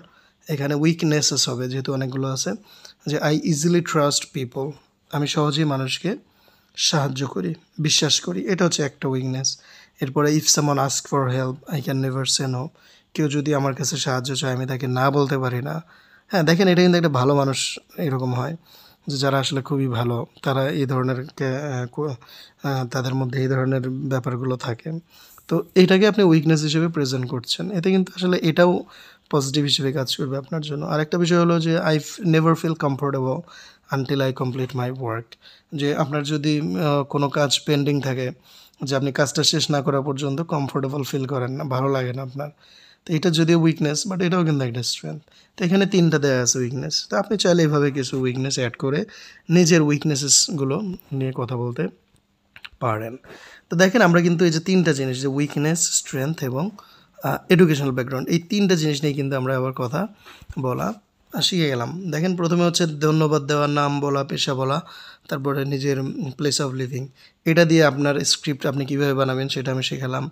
এখানে উইকনেসেস হবে যেহেতু অনেকগুলো আছে, যে আই ইজিলি ট্রাস্ট পিপল, আমি সহজেই মানুষকে সাহায্য করি, বিশ্বাস করি, এটা হচ্ছে একটা উইকনেস। এরপরে if someone ask for help I can never say no, কেউ যদি আমার কাছে সাহায্য চায় আমি তাকে না বলতে পারি না। হ্যাঁ, দেখেন এটা কিন্তু একটা ভালো মানুষ এরকম হয়, যে যারা আসলে খুবই ভালো তারা এই ধরনের তাদের মধ্যে এই ধরনের ব্যাপারগুলো থাকে। তো এটাকে আপনি উইকনেস হিসেবে প্রেজেন্ট করছেন, এতে কিন্তু আসলে এটাও পজিটিভ হিসেবে কাজ করবে আপনার জন্য। আরেকটা বিষয় হলো যে I never feel comfortable until I complete my work, যে আপনার যদি কোনো কাজ পেন্ডিং থাকে, যে আপনি কাজটা শেষ না করা পর্যন্ত কমফোর্টেবল ফিল করেন না, ভালো লাগে না আপনার, তো এটা যদিও উইকনেস বাট এটাও কিন্তু একটা স্ট্রেংথ। তো এখানে 3টা দেওয়া আছে উইকনেস, তো আপনি চাইলে এভাবে কিছু উইকনেস অ্যাড করে নিজের উইকনেসেসগুলো নিয়ে কথা বলতে পারেন। তো দেখেন আমরা কিন্তু এই যে 3টা জিনিস, যে উইকনেস, স্ট্রেংথ এবং এডুকেশনাল ব্যাকগ্রাউন্ড, এই 3টা জিনিস নিয়ে কিন্তু আমরা আবার কথা বলা শিখে গেলাম। দেখেন প্রথমে হচ্ছে ধন্যবাদ দেওয়া, নাম বলা, পেশা বলা, তারপরে নিজের প্লেস অফ লিভিং। এটা দিয়ে আপনার স্ক্রিপ্ট আপনি কীভাবে বানাবেন সেটা আমি শেখালাম।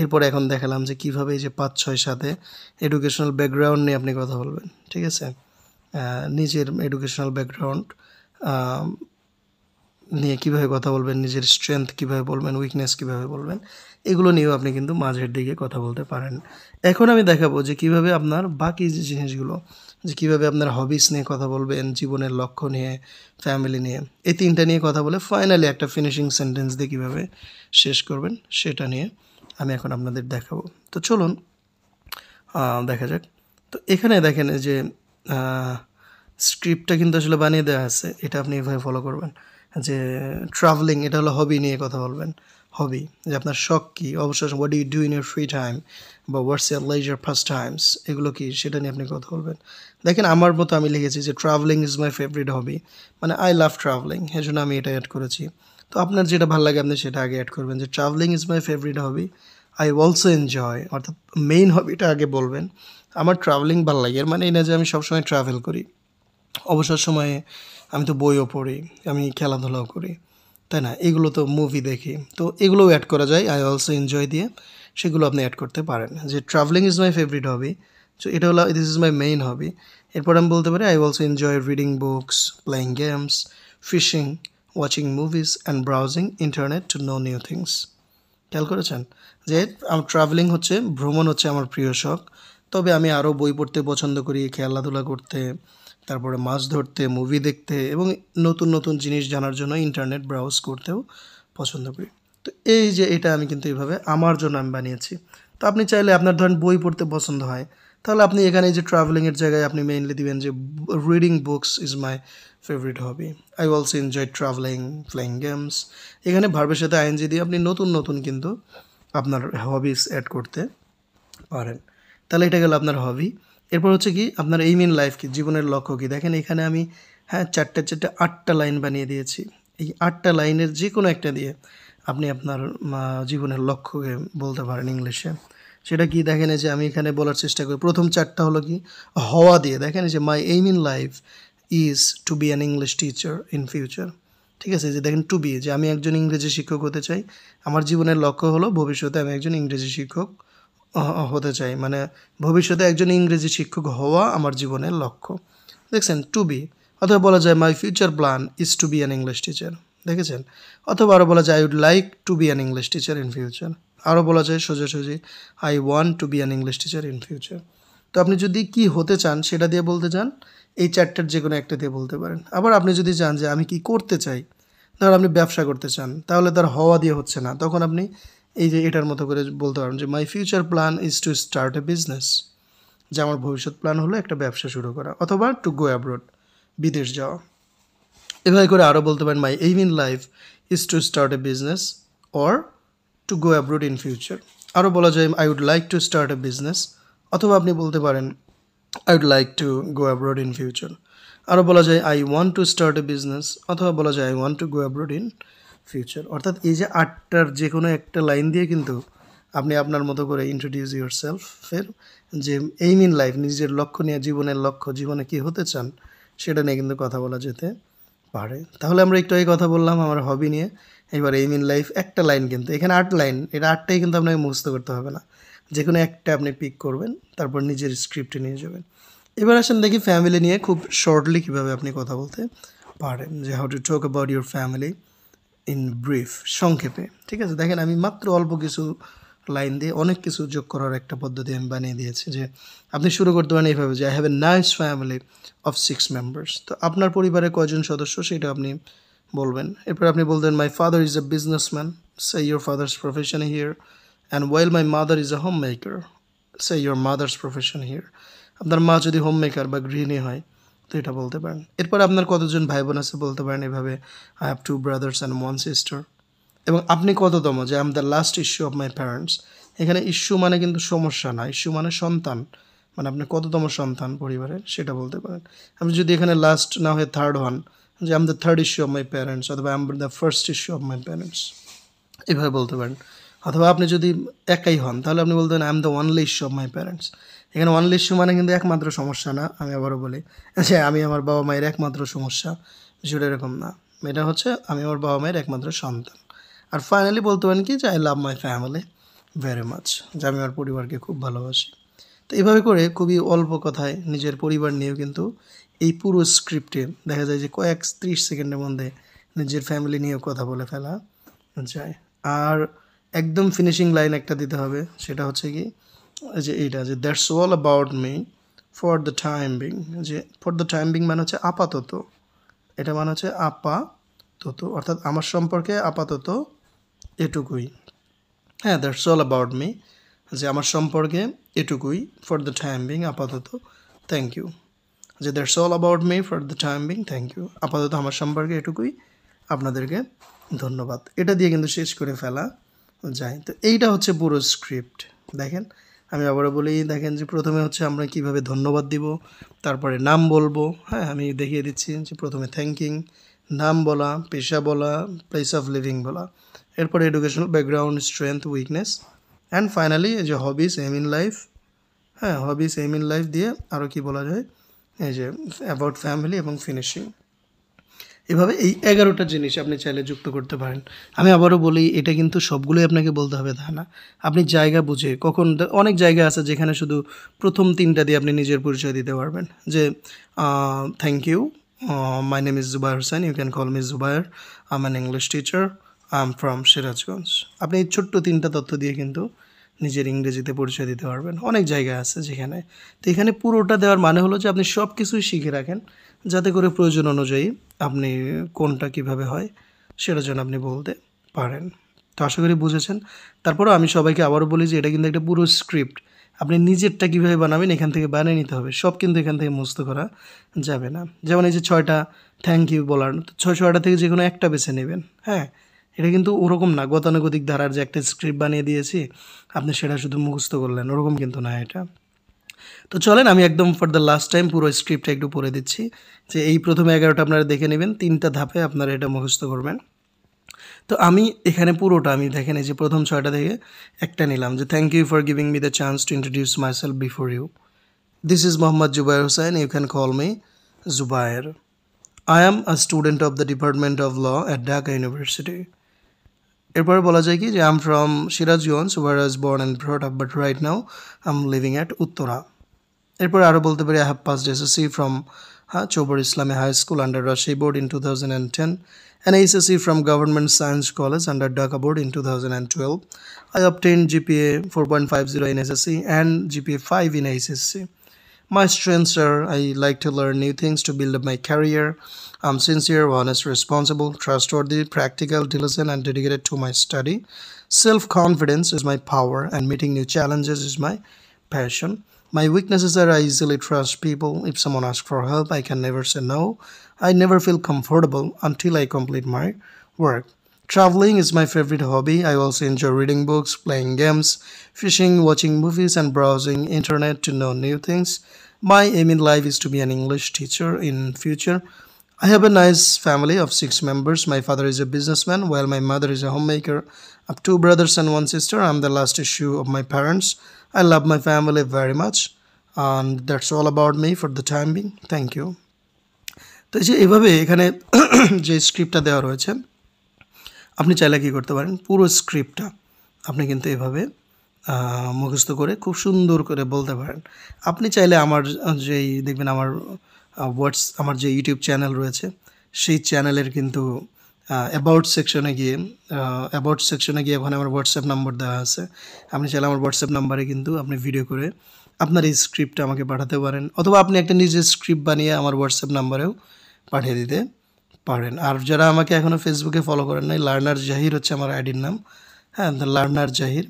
এরপরে এখন দেখালাম যে কীভাবে এই যে ৫-৬ সাথে এডুকেশনাল ব্যাকগ্রাউন্ড নিয়ে আপনি কথা বলবেন, ঠিক আছে? নিজের এডুকেশনাল ব্যাকগ্রাউন্ড নিয়ে কীভাবে কথা বলবেন, নিজের স্ট্রেংথ কীভাবে বলবেন, উইকনেস কীভাবে বলবেন, এগুলো নিয়েও আপনি কিন্তু মাঝের দিকে কথা বলতে পারেন। এখন আমি দেখাবো যে কীভাবে আপনার বাকি যে জিনিসগুলো, যে কীভাবে আপনার হবিস নিয়ে কথা বলবেন, জীবনের লক্ষ্য নিয়ে, ফ্যামিলি নিয়ে, এই ৩টা নিয়ে কথা বলে ফাইনালি একটা ফিনিশিং সেন্টেন্স দিয়ে কীভাবে শেষ করবেন সেটা নিয়ে আমি এখন আপনাদের দেখাবো। তো চলুন দেখা যাক। তো এখানে দেখেন এই যে স্ক্রিপ্টটা কিন্তু আসলে বানিয়ে দেওয়া আছে, এটা আপনি এভাবে ফলো করবেন যে ট্রাভেলিং, এটা হলো হবি নিয়ে কথা বলবেন। হবি, যে আপনার শখ কী, অবসর what do you do in your free time, বা what's your leisure first times, এগুলো কি সেটা নিয়ে আপনি কথা বলবেন। দেখেন আমার মতো আমি লিখেছি যে ট্রাভেলিং ইজ মাই ফেভারিট হবি, মানে আই লাভ ট্রাভেলিং, এই জন্য আমি এটা অ্যাড করেছি। তো আপনার যেটা ভালো লাগে আপনি সেটা আগে অ্যাড করবেন, যে travelling is my favourite hobby, I also enjoy, অর্থাৎ মেইন হবিটা আগে বলবেন। আমার ট্রাভেলিং ভালো লাগে, এর মানে এই না যে আমি সবসময় ট্রাভেল করি। অবসর সময়ে আমি তো বইও পড়ি, আমি খেলাধুলাও করি, তাই না? এগুলো তো মুভি দেখি, তো এগুলোও অ্যাড করা যায় আই অলসো এনজয় দিয়ে, সেগুলো আপনি অ্যাড করতে পারেন। যে travelling is my favourite hobby, so এটা হলো this is my main hobby. এরপর আমি বলতে পারি I also enjoy reading books, playing games, fishing, watching movies and browsing internet to know new things. খেয়াল করেছেন যে আমার ট্রাভেলিং হচ্ছে, ভ্রমণ হচ্ছে আমার প্রিয় শখ, তবে আমি আরও বই পড়তে পছন্দ করি, খেলাধুলা করতে, তারপরে মাছ ধরতে, মুভি দেখতে এবং নতুন নতুন জিনিস জানার জন্য ইন্টারনেট ব্রাউজ করতেও পছন্দ করি। তো এই যে এটা আমি কিন্তু এইভাবে আমার জন্য আমি বানিয়েছি। তো আপনি চাইলে আপনার ধরেন বই পড়তে পছন্দ হয়, তাহলে আপনি এখানে এই যে ট্রাভেলিংয়ের জায়গায় আপনি মেইনলি দিবেন যে reading books is my favourite hobby, I also enjoy travelling, playing games. এখানে ভার্বের সাথে আইএনজি দিয়ে আপনি নতুন নতুন কিন্তু আপনার হবিস অ্যাড করতে পারেন। তাহলে এটা গেল আপনার হবি। এরপর হচ্ছে কি আপনার এইম ইন লাইফ কি, জীবনের লক্ষ্য কী। দেখেন এখানে আমি 8টা লাইন বানিয়ে দিয়েছি। এই 8টা লাইনের যে কোনো একটা দিয়ে আপনি আপনার জীবনের লক্ষ্যকে বলতে পারেন ইংলিশে। সেটা কি দেখেন এই যে আমি এখানে বলার চেষ্টা করি, প্রথম 4টা হলো কি হওয়া দিয়ে। দেখেন এই যে my aim in life is to be an English teacher in future, ঠিক আছে? যে দেখেন টু বি, যে আমি একজন ইংরেজি শিক্ষক হতে চাই, আমার জীবনের লক্ষ্য হলো ভবিষ্যতে আমি একজন ইংরেজি শিক্ষক হতে চাই, মানে ভবিষ্যতে একজন ইংরেজি শিক্ষক হওয়া আমার জীবনের লক্ষ্য। দেখছেন টু বি। অথবা বলা যায় my future plan is to be an English teacher, দেখেছেন? অথবা আরও বলা যায় I would like to be an English teacher in future. আরও বলা যায় সোজাসুজি I want to be an English teacher in future. তো আপনি যদি কি হতে চান সেটা দিয়ে বলতে চান, এই 4টার যে কোনো একটা দিয়ে বলতে পারেন। আবার আপনি যদি চান যে আমি কি করতে চাই, ধর আপনি ব্যবসা করতে চান, তাহলে তার হওয়া দিয়ে হচ্ছে না, তখন আপনি এই যে এটার মতো করে বলতে পারেন যে মাই future plan is to start a business, যে আমার ভবিষ্যৎ প্ল্যান হলো একটা ব্যবসা শুরু করা, অথবা টু গো অ্যাব্রড, বিদেশ যাওয়া। এভাবে করে আরও বলতে পারেন my aim in life is to start a business or to go abroad in future. আরও বলা যায় I would like to start a business, অথবা আপনি বলতে পারেন I would like to go abroad in future. আরও বলা যায় I want to start a business, অথবা বলা যায় I want to go abroad in future. অর্থাৎ এই যে 8টার যে কোনো একটা লাইন দিয়ে কিন্তু আপনি আপনার মতো করে ইন্ট্রোডিউস ইউর সেলফের যে এইম ইন লাইফ, নিজের লক্ষ্য নিয়ে, জীবনের লক্ষ্য, জীবনে কী হতে চান সেটা নিয়ে কিন্তু কথা বলা যেতে পারে। তাহলে আমরা একটু কথা বললাম আমার হবি নিয়ে। এবার এইম ইন লাইফ একটা লাইন, কিন্তু এখানে 8 লাইন, এটা 8টাই কিন্তু আপনাকে মুখস্থ করতে হবে না, যে কোনো একটা আপনি পিক করবেন, তারপর নিজের স্ক্রিপ্টে নিয়ে যাবেন। এবার আসেন দেখি ফ্যামিলি নিয়ে খুব শর্টলি কীভাবে আপনি কথা বলতে পারেন, যে how to talk about your family in brief, সংক্ষেপে, ঠিক আছে? দেখেন আমি মাত্র অল্প কিছু লাইন দিয়ে অনেক কিছু যোগ করার একটা পদ্ধতি আমি বানিয়ে দিয়েছি। যে আপনি শুরু করতে পারেন এইভাবে যে I have a nice family of 6 members. তো আপনার পরিবারে কয়জন সদস্য সেটা আপনি বলবেন। এরপর আপনি বলতেন my father is a businessman, say your father's profession here, and while my mother is a home maker, say your mother's profession here. আপনার মা যদি হোম মেকার বা গৃহিণী হয় তো এটা বলতে পারেন। এরপর আপনার কতজন ভাই বোন আছে বলতে পারেন এভাবে I have 2 brothers and 1 sister. এবং আপনি কততম, যে I am the last issue of my parents. এখানে ইস্যু মানে কিন্তু সমস্যা না, ইস্যু মানে সন্তান, মানে আপনি কততম সন্তান পরিবারের সেটা বলতে পারেন। আপনি যদি এখানে লাস্ট না হয়ে থার্ড হন, যে I am the third issue of my parents, অথবা I am the first issue of my parents, এভাবে বলতে পারেন। অথবা আপনি যদি একাই হন তাহলে আপনি বলতেন I am the only issue of my parents. এখানে ওয়ানলি ইস্যু মানে কিন্তু একমাত্র সমস্যা না, আমি আবারও বলি যে আমি আমার বাবা মায়ের একমাত্র সমস্যা, বিষয়টা এরকম না। এটা হচ্ছে আমি আমার বাবা মায়ের একমাত্র সন্তান। আর ফাইনালি বলতে পারেন কি যে I love my family very much, যে আমি আমার পরিবারকে খুব ভালোবাসি। তো এইভাবে করে খুবই অল্প কথায় নিজের পরিবার নিয়েও কিন্তু এই পুরো স্ক্রিপ্টে দেখা যায় যে কয়েক 30 সেকেন্ডের মধ্যে নিজের ফ্যামিলি নিয়েও কথা বলে ফেলা যায়। আর একদম ফিনিশিং লাইন একটা দিতে হবে, সেটা হচ্ছে কি যে এইটা, যে that's all about me for the time being. যে ফর দ্য টাইম বিং মানে হচ্ছে আপাতত, এটা মানে হচ্ছে আপাতত, অর্থাৎ আমার সম্পর্কে আপাতত এটুকুই। হ্যাঁ, দ্যাটস অল অ্যাবাউট মি, যে আমার সম্পর্কে এটুকুই, ফর দ্য টাইম বিং আপাতত, থ্যাংক ইউ। যে that's all about me for the time being thank you, আপাতত আমার সম্পর্কে এটুকুই, আপনাদেরকে ধন্যবাদ। এটা দিয়ে কিন্তু শেষ করে ফেলা যায়। তো এইটা হচ্ছে পুরো স্ক্রিপ্ট। দেখেন আমি আবারও বলি, দেখেন যে প্রথমে হচ্ছে আমরা কিভাবে ধন্যবাদ দিব, তারপরে নাম বলবো। হ্যাঁ, আমি দেখিয়ে দিচ্ছি যে প্রথমে থ্যাঙ্কিং, নাম বলা, পেশা বলা, প্লেস অফ লিভিং বলা, এরপরে educational background, strength, weakness, and finally যে হবিস, এম ইন লাইফ। হ্যাঁ, হবিস, এম ইন লাইফ দিয়ে আরও কি বলা যায়, এই যে অ্যাবাউট ফ্যামিলি এবং ফিনিশিং। এভাবে এই 11টা জিনিস আপনি চাইলে যুক্ত করতে পারেন। আমি আবারও বলি, এটা কিন্তু সবগুলোই আপনাকে বলতে হবে তা না। আপনি জায়গা বুঝে, কখন অনেক জায়গা আছে যেখানে শুধু প্রথম 3টা দিয়ে আপনি নিজের পরিচয় দিতে পারবেন। যে thank you, my name is Zubayer Hossain, you can call me Zubayer, I am an English teacher, I am from Sirajganj. আপনি এই ছোট্ট 3টা তথ্য দিয়ে কিন্তু নিজের ইংরেজিতে পরিচয় দিতে পারবেন। অনেক জায়গা আছে যেখানে, তো এখানে পুরোটা দেওয়ার মানে হলো যে আপনি সব কিছুই শিখে রাখেন, যাতে করে প্রয়োজন অনুযায়ী আপনি কোনটা কিভাবে হয় সেটার জন্য আপনি বলতে পারেন। তো আশা করি বুঝেছেন। তারপরেও আমি সবাইকে আবারও বলি যে এটা কিন্তু একটা পুরো স্ক্রিপ্ট। আপনি নিজেরটা কীভাবে বানাবেন এখান থেকে বানিয়ে নিতে হবে, সব কিন্তু এখান থেকে মুখস্থ করা যাবে না। যেমন এই যে 6টা থ্যাংক ইউ বলার, তো 6টা থেকে যে কোনো একটা বেছে নেবেন। হ্যাঁ, এটা কিন্তু ওরকম না গতানুগতিক ধারার যে একটা স্ক্রিপ্ট বানিয়ে দিয়েছি আপনি সেটা শুধু মুখস্থ করলেন, ওরকম কিন্তু না এটা। তো চলেন আমি একদম ফর দ্য লাস্ট টাইম পুরো স্ক্রিপ্টটা একটু পড়ে দিচ্ছি, যে এই প্রথমে 11টা আপনারা দেখে নেবেন, 3টা ধাপে আপনারা এটা মুখস্থ করবেন। তো আমি এখানে পুরোটা আমি দেখেন এই যে প্রথম 6টা থেকে একটা নিলাম, যে thank you for giving me the chance to introduce myself before you. This is Mohammad Zubair Hossain, you can call me Zubayer. I am a student of the department of law at Dhaka University. এরপরে বলা যায় কি যে I am from Sirajganj, where I was born and brought up, but right now I am living at Uttara. এরপরে আরও বলতে পারি, I have passed SSC from Choubar Islami High School under Rajshahi Board in 2010, and HSC from Government Science College under Dhaka board in 2012. I obtained GPA 4.50 in SSC and GPA 5 in HSC. My strengths are I like to learn new things to build up my career. I'm sincere, honest, responsible, trustworthy, practical, diligent, and dedicated to my study. Self-confidence is my power, and meeting new challenges is my passion. My weaknesses are I easily trust people. If someone asks for help, I can never say no. I never feel comfortable until I complete my work. Traveling is my favorite hobby. I also enjoy reading books, playing games, fishing, watching movies, and browsing internet to know new things. My aim in life is to be an English teacher in future. I have a nice family of 6 members. My father is a businessman, while my mother is a homemaker. I have 2 brothers and 1 sister. I'm the last issue of my parents. I love my family very much. And that's all about me for the time being. Thank you. তো এই যে এভাবে এখানে যে স্ক্রিপ্টটা দেওয়া রয়েছে, আপনি চাইলে কী করতে পারেন, পুরো স্ক্রিপ্টটা আপনি কিন্তু এভাবে মুখস্থ করে খুব সুন্দর করে বলতে পারেন। আপনি চাইলে আমার যেই দেখবেন আমার আমার যে ইউটিউব চ্যানেল রয়েছে সেই চ্যানেলের কিন্তু অ্যাবাউট সেকশনে গিয়ে ওখানে আমার হোয়াটসঅ্যাপ নাম্বার দেওয়া আছে। আপনি চাইলে আমার হোয়াটসঅ্যাপ নাম্বারে কিন্তু আপনি ভিডিও করে আপনার এই স্ক্রিপ্টটা আমাকে পাঠাতে পারেন, অথবা আপনি একটা নিজের স্ক্রিপ্ট বানিয়ে আমার হোয়াটসঅ্যাপ নাম্বারেও পাঠিয়ে দিতে পারেন। আর যারা আমাকে এখনও ফেসবুকে ফলো করেন নাই, লার্নার জাহির হচ্ছে আমার আইডির নাম। হ্যাঁ, লার্নার জাহির,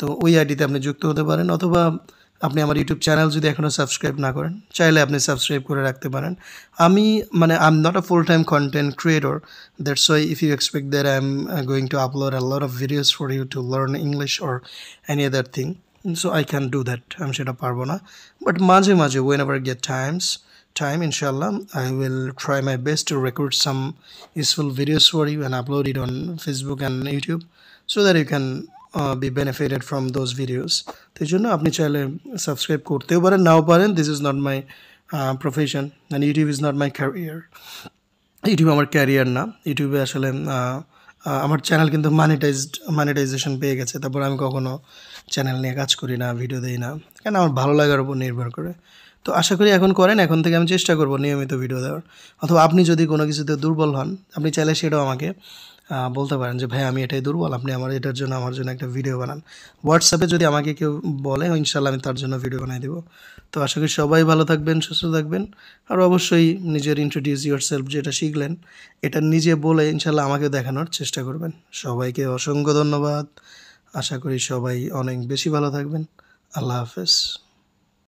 তো ওই আইডিতে আপনি যুক্ত হতে পারেন, অথবা আপনি আমার ইউটিউব চ্যানেল যদি এখনও সাবস্ক্রাইব না করেন চাইলে আপনি সাবস্ক্রাইব করে রাখতে পারেন। আমি I am not a full time content creator, that's why if you expect that I am going to upload a lot of videos for you to learn English or any other thing, so I can do that, আমি সেটা পারবো না। বাট মাঝে মাঝে whenever get time inshallah I will try my best to record some useful videos for you and upload it on Facebook and YouTube, so that you can be benefited from those videos. তো এই জন্য আপনি চাইলে সাবস্ক্রাইব করতেও পারেন, নাও পারেন। This is not my profession and YouTube is not my career. YouTube আমার ক্যারিয়ার না। ইউটিউবে আসলে আমার চ্যানেল কিন্তু মনিটাইজেশন পেয়ে গেছে, তারপর আমি কখনো চ্যানেল নিয়ে কাজ করি না, ভিডিও দিই না, কারণ আমার ভালো লাগার উপর নির্ভর করে। তো আশা করি এখন করেন, এখন থেকে আমি চেষ্টা করব নিয়মিত ভিডিও দেওয়ার। অথবা আপনি যদি কোনো কিছুতে দুর্বল হন, আপনি চাইলে সেটাও আমাকে বলতে পারেন যে ভাই আমি এটাই দুর্বল, আপনি আমার আমার জন্য একটা ভিডিও বানান। হোয়াটসঅ্যাপে যদি আমাকে কেউ বলে, ইনশাল্লাহ আমি তার জন্য ভিডিও বানিয়ে দেবো। তো আশা করি সবাই ভালো থাকবেন, সুস্থ থাকবেন। আর অবশ্যই নিজের ইন্ট্রোডিউস ইউরসেলফ যেটা শিখলেন, এটা নিজে বলে ইনশাল্লাহ আমাকে দেখানোর চেষ্টা করবেন। সবাইকে অসংখ্য ধন্যবাদ। আশা করি সবাই অনেক বেশি ভালো থাকবেন। আল্লাহ হাফেজ।